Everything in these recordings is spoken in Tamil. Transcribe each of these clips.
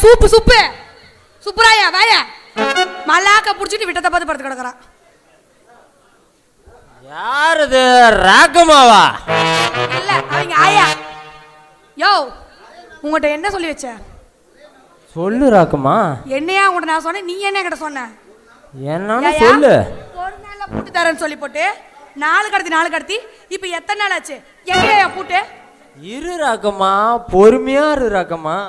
சூப்பு சூப்பு சுப்புராயா வாயா மல்லாக்க புடிச்சிட்டு விட்டத்தை பார்த்து படுத்து கிடக்குறான். யார் இது? ராக்கமாவா? இல்ல அவங்க ஆயா. யோ உங்ககிட்ட என்ன சொல்லி வச்ச? சொல்லு ராக்கமா. என்னையா உங்கள்கிட்ட நான் சொன்னேன், நீ என்ன கிட்ட சொன்ன? என்னன்னு சொல்லு. ஒரு நாள்ல பூட்டு தரேன்னு சொல்லி போட்டு நாலு கடத்தி இப்ப எத்தனை நாள் ஆச்சு? எங்கயா பூட்டு? இரு ராக்கமா, பொறுமையா இரு ராக்கமா.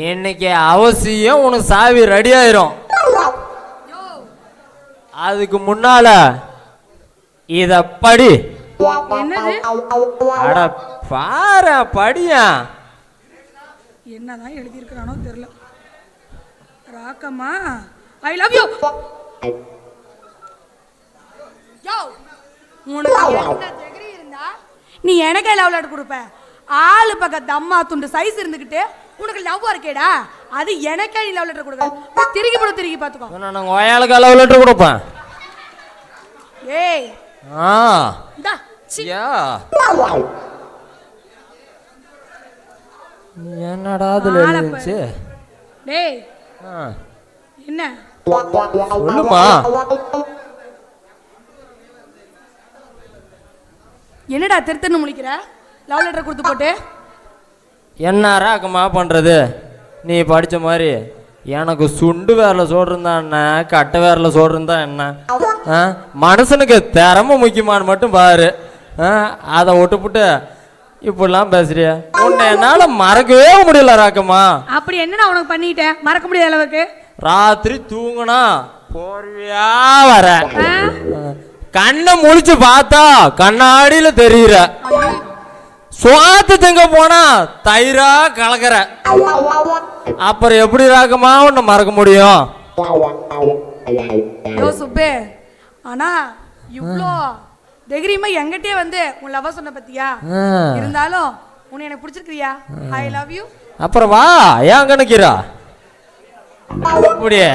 இன்னைக்கு அவசியம் உனக்கு சாவி ரெடி ஆயிரும். அதுக்கு முன்னால இத படி. என்னது? அட பாரு படியா. என்னதான் எழுதி இருக்கிறானோ தெரியல. Rakkamma I love you. யோ உனக்கு என்ன டிகிரி இருந்தா நீ எனக்கே லவ் லெட்டர் கொடுப்ப? ஆளு பக்கத்து அம்மா துண்டு சைஸ் இருந்துகிட்டு உனக்கு லவ் இருக்கேடா, அது எனக்கே நீ லவ் லெட்டர் கொடுக்க? திருப்பி போடு, திருப்பி பாத்துக்கோ. நான் ஒயாளுக்கு லவ் லெட்டர் கொடுப்பேன். ஏய் டா யா என்னடா அதுல எழுதிச்சு? டேய் என்ன சொல்லுமா. என்னடா திருத்தன்னு முழிக்கிற? லவ் லெட்டர் கொடுத்து போட்டு என்ன ராக்கமா பண்றது? நீ படிச்ச மாதிரி எனக்கு சுண்டு வேர்ல சோறுந்தா என்ன, கட்டை வேர்ல சோறுந்தா என்ன? மனுஷனுக்கு திறமை முக்கியமானு மட்டும் பாரு. அதை விட்டுப்புட்டு இப்படிலாம் பேசுறிய, உன்னை என்னால மறக்கவே முடியல ராக்கமா. அப்படி என்ன உனக்கு பண்ணிட்டேன் மறக்க முடியாத அளவுக்கு? ராத்திரி தூங்குனா போர்வையா வர, கண்ணை முழிச்சு பார்த்தா கண்ணாடியில தெரியுற, சுவாத்து தங்க போனா தயிரா கலக்கிற. அப்புறம் எப்படி ராக்கமா உன்னை மறக்க முடியும்? சுப்பே ஆனா இவ்ளோ தைரியமா எங்கிட்டே வந்து உன் லவ் சொன்ன பத்தியா? இருந்தாலும் உன்னை எனக்கு பிடிச்சிருக்கியா? ஐ லவ் யூ. அப்புறம் வா, ஏன் கணக்கிறா அப்படியே